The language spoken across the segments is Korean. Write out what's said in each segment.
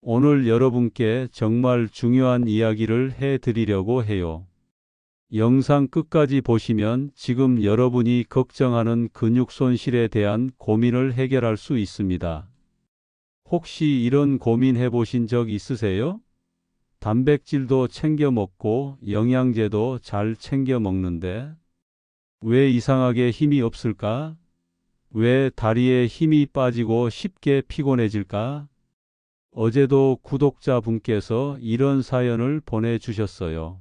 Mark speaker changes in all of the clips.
Speaker 1: 오늘 여러분께 정말 중요한 이야기를 해드리려고 해요. 영상 끝까지 보시면 지금 여러분이 걱정하는 근육 손실에 대한 고민을 해결할 수 있습니다. 혹시 이런 고민 해보신 적 있으세요? 단백질도 챙겨 먹고 영양제도 잘 챙겨 먹는데 왜 이상하게 힘이 없을까? 왜 다리에 힘이 빠지고 쉽게 피곤해질까? 어제도 구독자분께서 이런 사연을 보내주셨어요.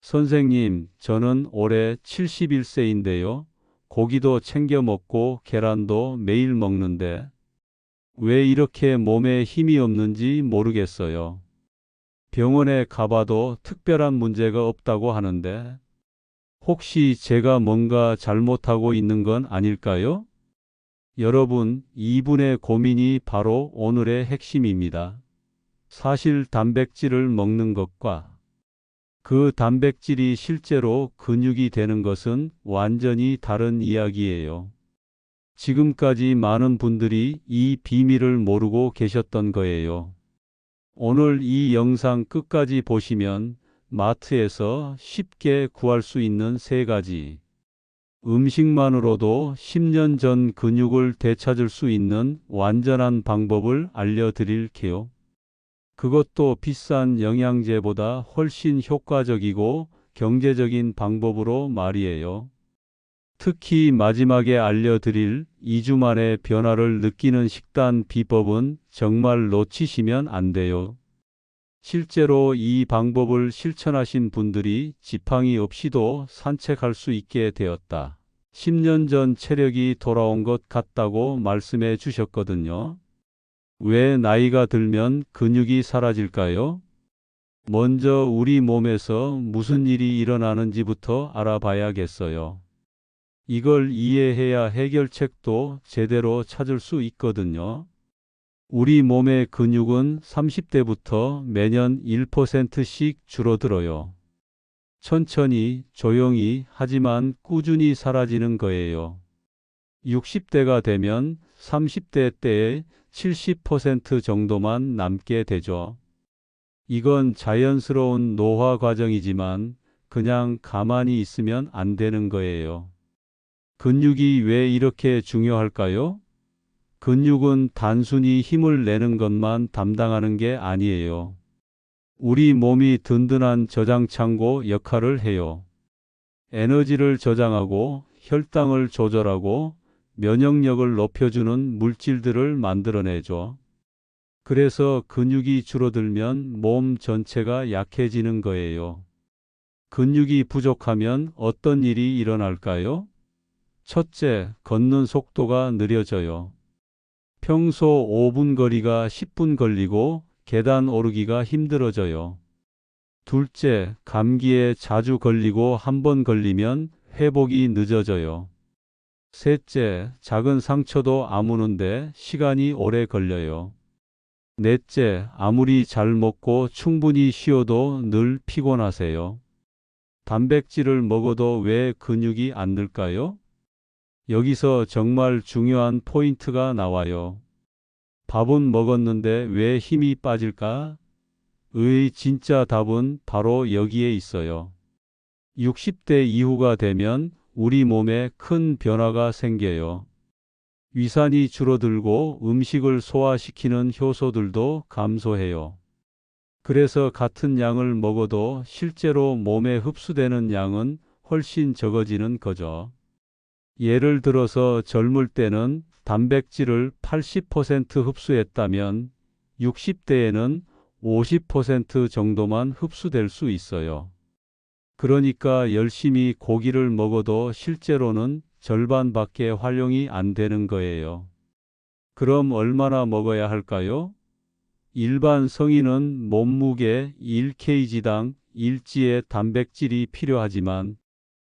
Speaker 1: 선생님, 저는 올해 71세인데요. 고기도 챙겨 먹고 계란도 매일 먹는데 왜 이렇게 몸에 힘이 없는지 모르겠어요. 병원에 가봐도 특별한 문제가 없다고 하는데 혹시 제가 뭔가 잘못하고 있는 건 아닐까요? 여러분, 이분의 고민이 바로 오늘의 핵심입니다. 사실 단백질을 먹는 것과 그 단백질이 실제로 근육이 되는 것은 완전히 다른 이야기예요. 지금까지 많은 분들이 이 비밀을 모르고 계셨던 거예요. 오늘 이 영상 끝까지 보시면 마트에서 쉽게 구할 수 있는 3가지 음식만으로도 10년 전 근육을 되찾을 수 있는 완전한 방법을 알려드릴게요. 그것도 비싼 영양제보다 훨씬 효과적이고 경제적인 방법으로 말이에요. 특히 마지막에 알려드릴 2주 만에 변화를 느끼는 식단 비법은 정말 놓치시면 안 돼요. 실제로 이 방법을 실천하신 분들이 지팡이 없이도 산책할 수 있게 되었다. 10년 전 체력이 돌아온 것 같다고 말씀해 주셨거든요. 왜 나이가 들면 근육이 사라질까요? 먼저 우리 몸에서 무슨 일이 일어나는지부터 알아봐야겠어요. 이걸 이해해야 해결책도 제대로 찾을 수 있거든요. 우리 몸의 근육은 30대부터 매년 1%씩 줄어들어요. 천천히, 조용히, 하지만 꾸준히 사라지는 거예요. 60대가 되면 30대 때의 70% 정도만 남게 되죠. 이건 자연스러운 노화 과정이지만 그냥 가만히 있으면 안 되는 거예요. 근육이 왜 이렇게 중요할까요? 근육은 단순히 힘을 내는 것만 담당하는 게 아니에요. 우리 몸이 든든한 저장 창고 역할을 해요. 에너지를 저장하고 혈당을 조절하고 면역력을 높여주는 물질들을 만들어내죠. 그래서 근육이 줄어들면 몸 전체가 약해지는 거예요. 근육이 부족하면 어떤 일이 일어날까요? 첫째, 걷는 속도가 느려져요. 평소 5분 거리가 10분 걸리고 계단 오르기가 힘들어져요. 둘째, 감기에 자주 걸리고 한 번 걸리면 회복이 늦어져요. 셋째, 작은 상처도 아무는데 시간이 오래 걸려요. 넷째, 아무리 잘 먹고 충분히 쉬어도 늘 피곤하세요. 단백질을 먹어도 왜 근육이 안 늘까요? 여기서 정말 중요한 포인트가 나와요. 밥은 먹었는데 왜 힘이 빠질까? 의 진짜 답은 바로 여기에 있어요. 60대 이후가 되면 우리 몸에 큰 변화가 생겨요. 위산이 줄어들고 음식을 소화시키는 효소들도 감소해요. 그래서 같은 양을 먹어도 실제로 몸에 흡수되는 양은 훨씬 적어지는 거죠. 예를 들어서 젊을 때는 단백질을 80% 흡수했다면 60대에는 50% 정도만 흡수될 수 있어요. 그러니까 열심히 고기를 먹어도 실제로는 절반밖에 활용이 안 되는 거예요. 그럼 얼마나 먹어야 할까요? 일반 성인은 몸무게 1kg당 1지의 단백질이 필요하지만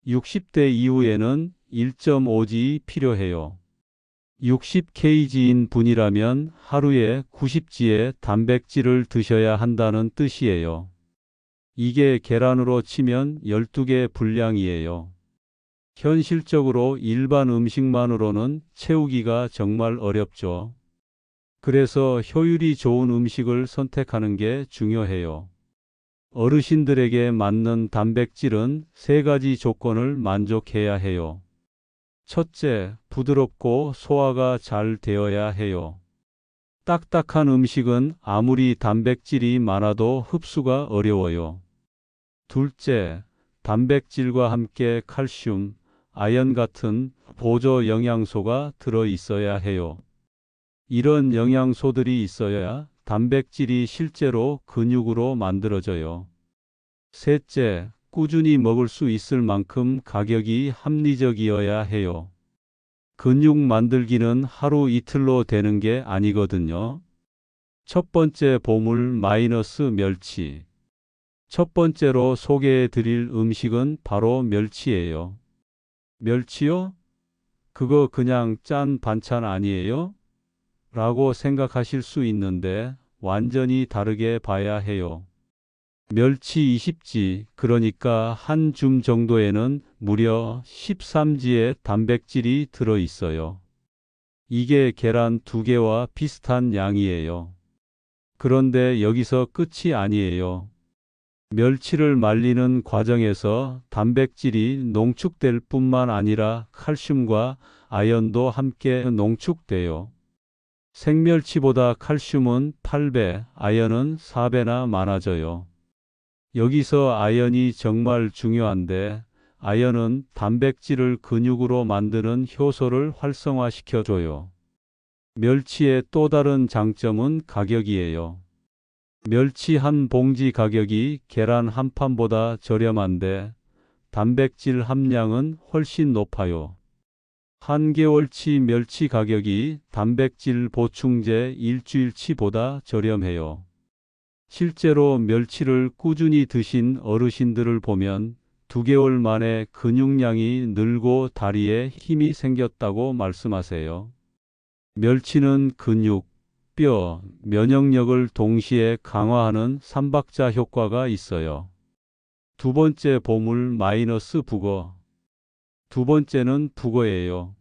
Speaker 1: 60대 이후에는 1.5지 필요해요. 60kg인 분이라면 하루에 90지의 단백질을 드셔야 한다는 뜻이에요. 이게 계란으로 치면 12개 분량이에요. 현실적으로 일반 음식만으로는 채우기가 정말 어렵죠. 그래서 효율이 좋은 음식을 선택하는 게 중요해요. 어르신들에게 맞는 단백질은 세 가지 조건을 만족해야 해요. 첫째, 부드럽고 소화가 잘 되어야 해요. 딱딱한 음식은 아무리 단백질이 많아도 흡수가 어려워요. 둘째, 단백질과 함께 칼슘, 아연 같은 보조 영양소가 들어 있어야 해요. 이런 영양소들이 있어야 단백질이 실제로 근육으로 만들어져요. 셋째, 꾸준히 먹을 수 있을 만큼 가격이 합리적이어야 해요. 근육 만들기는 하루 이틀로 되는 게 아니거든요. 첫 번째 보물 마이너스 멸치. 첫 번째로 소개해 드릴 음식은 바로 멸치예요. 멸치요? 그거 그냥 짠 반찬 아니에요? 라고 생각하실 수 있는데 완전히 다르게 봐야 해요. 멸치 20지, 그러니까 한 줌 정도에는 무려 13지의 단백질이 들어 있어요. 이게 계란 2개와 비슷한 양이에요. 그런데 여기서 끝이 아니에요. 멸치를 말리는 과정에서 단백질이 농축될 뿐만 아니라 칼슘과 아연도 함께 농축돼요. 생멸치보다 칼슘은 8배, 아연은 4배나 많아져요. 여기서 아연이 정말 중요한데, 아연은 단백질을 근육으로 만드는 효소를 활성화시켜줘요. 멸치의 또 다른 장점은 가격이에요. 멸치 한 봉지 가격이 계란 한 판보다 저렴한데, 단백질 함량은 훨씬 높아요. 한개월치 멸치 가격이 단백질 보충제 일주일치보다 저렴해요. 실제로 멸치를 꾸준히 드신 어르신들을 보면 2개월 만에 근육량이 늘고 다리에 힘이 생겼다고 말씀하세요. 멸치는 근육, 뼈, 면역력을 동시에 강화하는 삼박자 효과가 있어요. 두 번째 보물 마이너스 북어. 두 번째는 북어예요.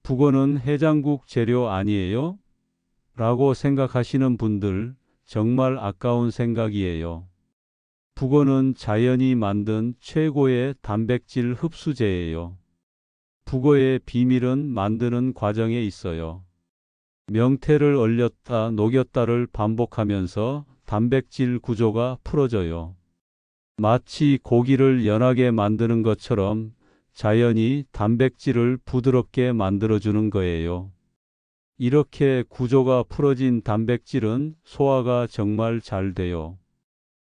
Speaker 1: 북어는 해장국 재료 아니에요? 라고 생각하시는 분들 정말 아까운 생각이에요. 북어는 자연이 만든 최고의 단백질 흡수제예요. 북어의 비밀은 만드는 과정에 있어요. 명태를 얼렸다 녹였다를 반복하면서 단백질 구조가 풀어져요. 마치 고기를 연하게 만드는 것처럼 자연이 단백질을 부드럽게 만들어주는 거예요. 이렇게 구조가 풀어진 단백질은 소화가 정말 잘 돼요.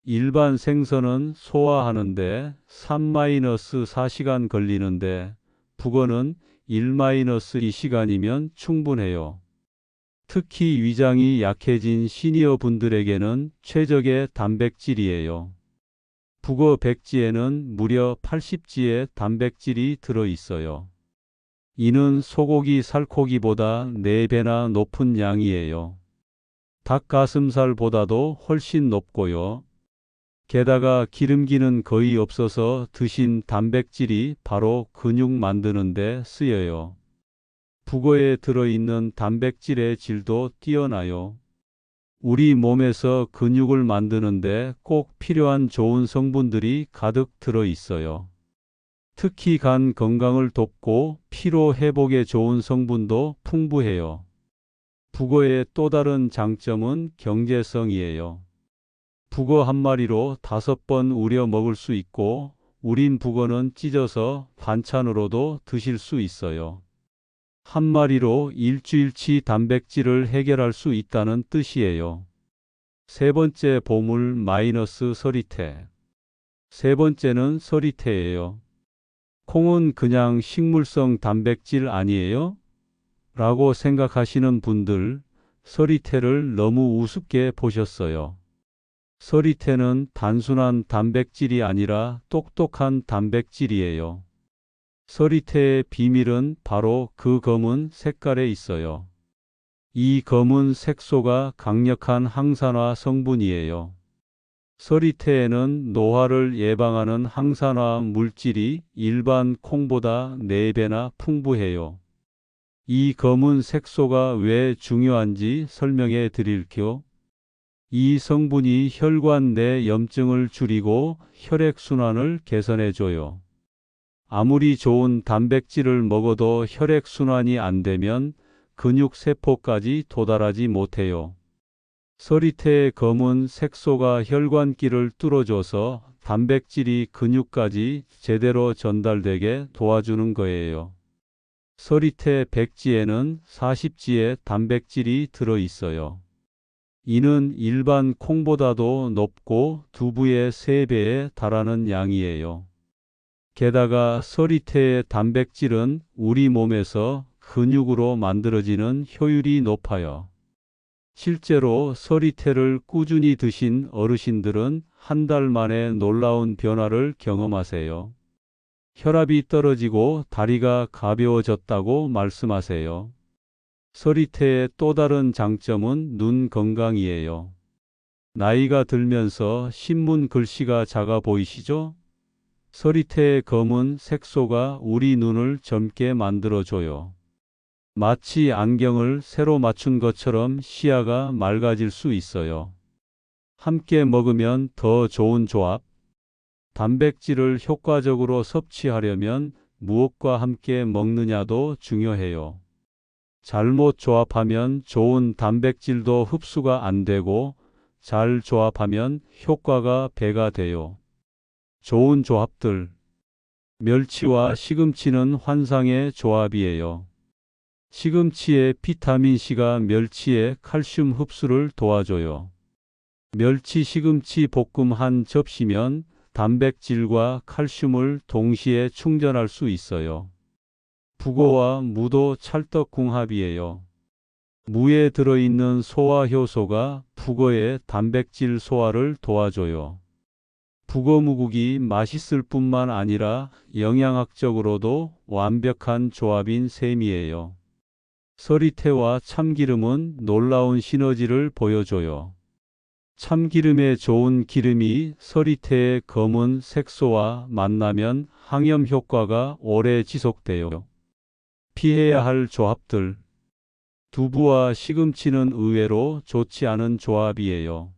Speaker 1: 일반 생선은 소화하는데 3-4시간 걸리는데 북어는 1-2시간이면 충분해요. 특히 위장이 약해진 시니어 분들에게는 최적의 단백질이에요. 북어 100지에는 무려 80지의 단백질이 들어 있어요. 이는 소고기 살코기보다 4배나 높은 양이에요. 닭가슴살보다도 훨씬 높고요. 게다가 기름기는 거의 없어서 드신 단백질이 바로 근육 만드는 데 쓰여요. 북어에 들어있는 단백질의 질도 뛰어나요. 우리 몸에서 근육을 만드는데 꼭 필요한 좋은 성분들이 가득 들어 있어요. 특히 간 건강을 돕고 피로 회복에 좋은 성분도 풍부해요. 북어의 또 다른 장점은 경제성이에요. 북어 한 마리로 5번 우려 먹을 수 있고 우린 북어는 찢어서 반찬으로도 드실 수 있어요. 한 마리로 일주일치 단백질을 해결할 수 있다는 뜻이에요. 세 번째 보물 마이너스 서리태. 세 번째는 서리태예요. 콩은 그냥 식물성 단백질 아니에요? 라고 생각하시는 분들, 서리태를 너무 우습게 보셨어요. 서리태는 단순한 단백질이 아니라 똑똑한 단백질이에요. 서리태의 비밀은 바로 그 검은 색깔에 있어요. 이 검은 색소가 강력한 항산화 성분이에요. 서리태에는 노화를 예방하는 항산화 물질이 일반 콩보다 4배나 풍부해요. 이 검은 색소가 왜 중요한지 설명해 드릴게요. 이 성분이 혈관 내 염증을 줄이고 혈액순환을 개선해 줘요. 아무리 좋은 단백질을 먹어도 혈액순환이 안 되면 근육세포까지 도달하지 못해요. 서리태의 검은 색소가 혈관길을 뚫어줘서 단백질이 근육까지 제대로 전달되게 도와주는 거예요. 서리태 100지에는 40지의 단백질이 들어 있어요. 이는 일반 콩보다도 높고 두부의 3배에 달하는 양이에요. 게다가 서리태의 단백질은 우리 몸에서 근육으로 만들어지는 효율이 높아요. 실제로 서리태를 꾸준히 드신 어르신들은 한 달 만에 놀라운 변화를 경험하세요. 혈압이 떨어지고 다리가 가벼워졌다고 말씀하세요. 서리태의 또 다른 장점은 눈 건강이에요. 나이가 들면서 신문 글씨가 작아 보이시죠? 서리태의 검은 색소가 우리 눈을 젊게 만들어줘요. 마치 안경을 새로 맞춘 것처럼 시야가 맑아질 수 있어요. 함께 먹으면 더 좋은 조합. 단백질을 효과적으로 섭취하려면 무엇과 함께 먹느냐도 중요해요. 잘못 조합하면 좋은 단백질도 흡수가 안 되고 잘 조합하면 효과가 배가 돼요. 좋은 조합들. 멸치와 시금치는 환상의 조합이에요. 시금치의 비타민C가 멸치의 칼슘 흡수를 도와줘요. 멸치 시금치 볶음 한 접시면 단백질과 칼슘을 동시에 충전할 수 있어요. 북어와 무도 찰떡궁합이에요. 무에 들어있는 소화효소가 북어의 단백질 소화를 도와줘요. 북어무국이 맛있을 뿐만 아니라 영양학적으로도 완벽한 조합인 셈이에요. 서리태와 참기름은 놀라운 시너지를 보여줘요. 참기름에 좋은 기름이 서리태의 검은 색소와 만나면 항염 효과가 오래 지속돼요. 피해야 할 조합들. 두부와 시금치는 의외로 좋지 않은 조합이에요.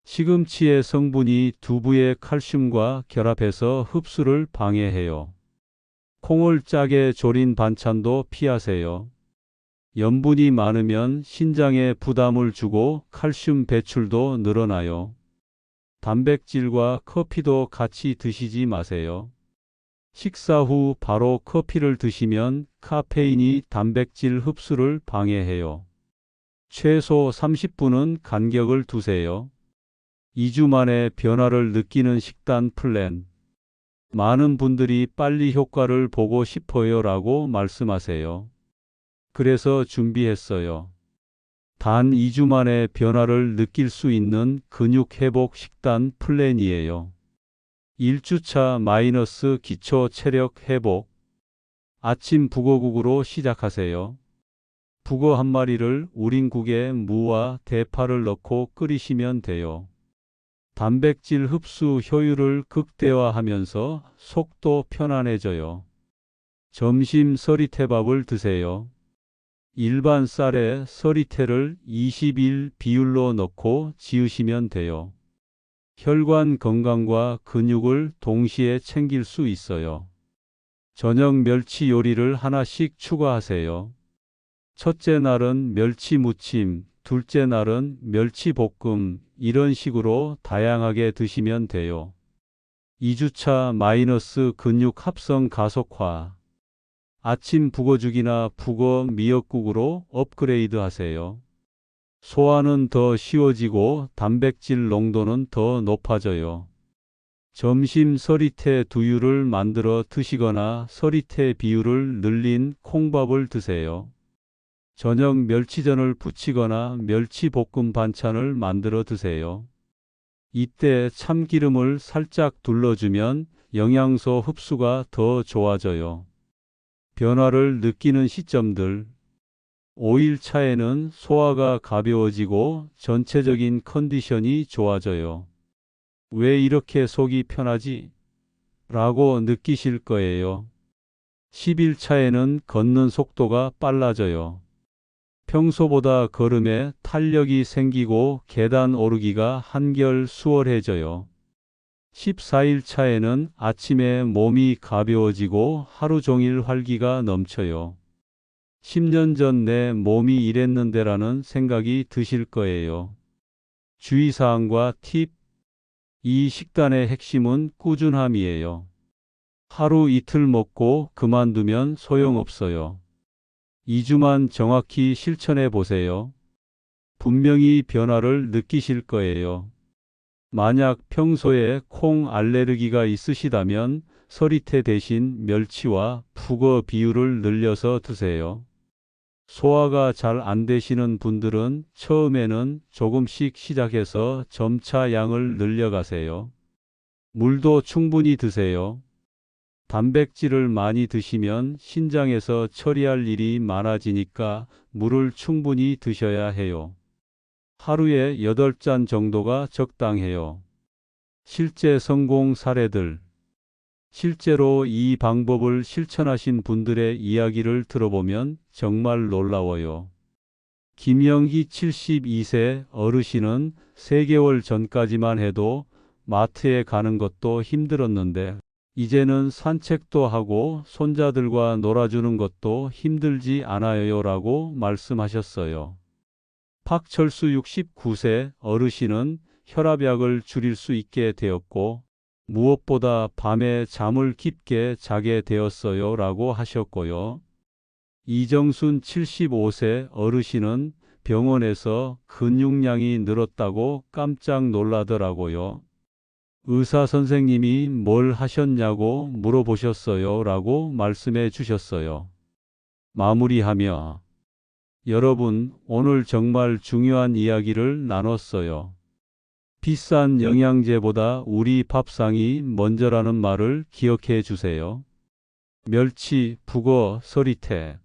Speaker 1: 시금치의 성분이 두부의 칼슘과 결합해서 흡수를 방해해요. 콩을 짜게 졸인 반찬도 피하세요. 염분이 많으면 신장에 부담을 주고 칼슘 배출도 늘어나요. 단백질과 커피도 같이 드시지 마세요. 식사 후 바로 커피를 드시면 카페인이 단백질 흡수를 방해해요. 최소 30분은 간격을 두세요. 2주 만에 변화를 느끼는 식단 플랜. 많은 분들이 빨리 효과를 보고 싶어요 라고 말씀하세요. 그래서 준비했어요. 단 2주 만에 변화를 느낄 수 있는 근육 회복 식단 플랜이에요. 1주차 마이너스 기초 체력 회복. 아침 북어국으로 시작하세요. 북어 한 마리를 우린 국에 무와 대파를 넣고 끓이시면 돼요. 단백질 흡수 효율을 극대화하면서 속도 편안해져요. 점심 서리태밥을 드세요. 일반 쌀에 서리태를 21 비율로 넣고 지으시면 돼요. 혈관 건강과 근육을 동시에 챙길 수 있어요. 저녁 멸치 요리를 하나씩 추가하세요. 첫째 날은 멸치 무침, 둘째 날은 멸치 볶음, 이런 식으로 다양하게 드시면 돼요. 2주차 마이너스 근육 합성 가속화. 아침 북어죽이나 북어 미역국으로 업그레이드 하세요. 소화는 더 쉬워지고 단백질 농도는 더 높아져요. 점심 서리태 두유를 만들어 드시거나 서리태 비율을 늘린 콩밥을 드세요. 저녁 멸치전을 부치거나 멸치볶음 반찬을 만들어 드세요. 이때 참기름을 살짝 둘러주면 영양소 흡수가 더 좋아져요. 변화를 느끼는 시점들. 5일 차에는 소화가 가벼워지고 전체적인 컨디션이 좋아져요. 왜 이렇게 속이 편하지? 라고 느끼실 거예요. 10일차에는 걷는 속도가 빨라져요. 평소보다 걸음에 탄력이 생기고 계단 오르기가 한결 수월해져요. 14일차에는 아침에 몸이 가벼워지고 하루 종일 활기가 넘쳐요. 10년 전 내 몸이 이랬는데라는 생각이 드실 거예요. 주의사항과 팁. 이 식단의 핵심은 꾸준함이에요. 하루 이틀 먹고 그만두면 소용없어요. 2주만 정확히 실천해 보세요. 분명히 변화를 느끼실 거예요. 만약 평소에 콩 알레르기가 있으시다면 서리태 대신 멸치와 북어 비율을 늘려서 드세요. 소화가 잘 안 되시는 분들은 처음에는 조금씩 시작해서 점차 양을 늘려가세요. 물도 충분히 드세요. 단백질을 많이 드시면 신장에서 처리할 일이 많아지니까 물을 충분히 드셔야 해요. 하루에 8잔 정도가 적당해요. 실제 성공 사례들. 실제로 이 방법을 실천하신 분들의 이야기를 들어보면 정말 놀라워요. 김영희 72세 어르신은 3개월 전까지만 해도 마트에 가는 것도 힘들었는데 이제는 산책도 하고 손자들과 놀아주는 것도 힘들지 않아요라고 말씀하셨어요. 박철수 69세 어르신은 혈압약을 줄일 수 있게 되었고 무엇보다 밤에 잠을 깊게 자게 되었어요 라고 하셨고요. 이정순 75세 어르신은 병원에서 근육량이 늘었다고 깜짝 놀라더라고요. 의사 선생님이 뭘 하셨냐고 물어보셨어요 라고 말씀해 주셨어요. 마무리하며 여러분, 오늘 정말 중요한 이야기를 나눴어요. 비싼 영양제보다 우리 밥상이 먼저라는 말을 기억해 주세요. 멸치, 북어, 서리태.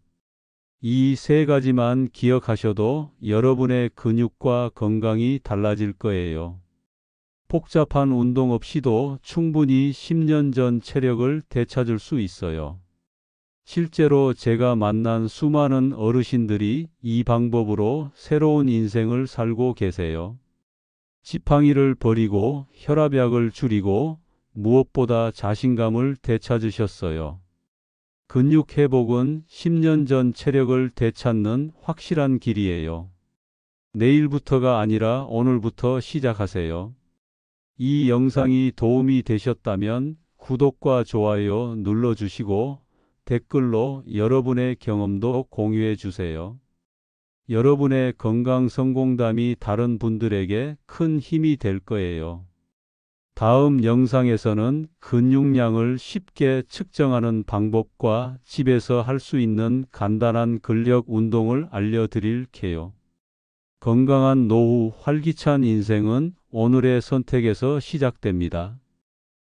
Speaker 1: 이 3가지만 기억하셔도 여러분의 근육과 건강이 달라질 거예요. 복잡한 운동 없이도 충분히 10년 전 체력을 되찾을 수 있어요. 실제로 제가 만난 수많은 어르신들이 이 방법으로 새로운 인생을 살고 계세요. 지팡이를 버리고 혈압약을 줄이고 무엇보다 자신감을 되찾으셨어요. 근육 회복은 10년 전 체력을 되찾는 확실한 길이에요. 내일부터가 아니라 오늘부터 시작하세요. 이 영상이 도움이 되셨다면 구독과 좋아요 눌러주시고 댓글로 여러분의 경험도 공유해 주세요. 여러분의 건강 성공담이 다른 분들에게 큰 힘이 될 거예요. 다음 영상에서는 근육량을 쉽게 측정하는 방법과 집에서 할 수 있는 간단한 근력 운동을 알려드릴게요. 건강한 노후, 활기찬 인생은 오늘의 선택에서 시작됩니다.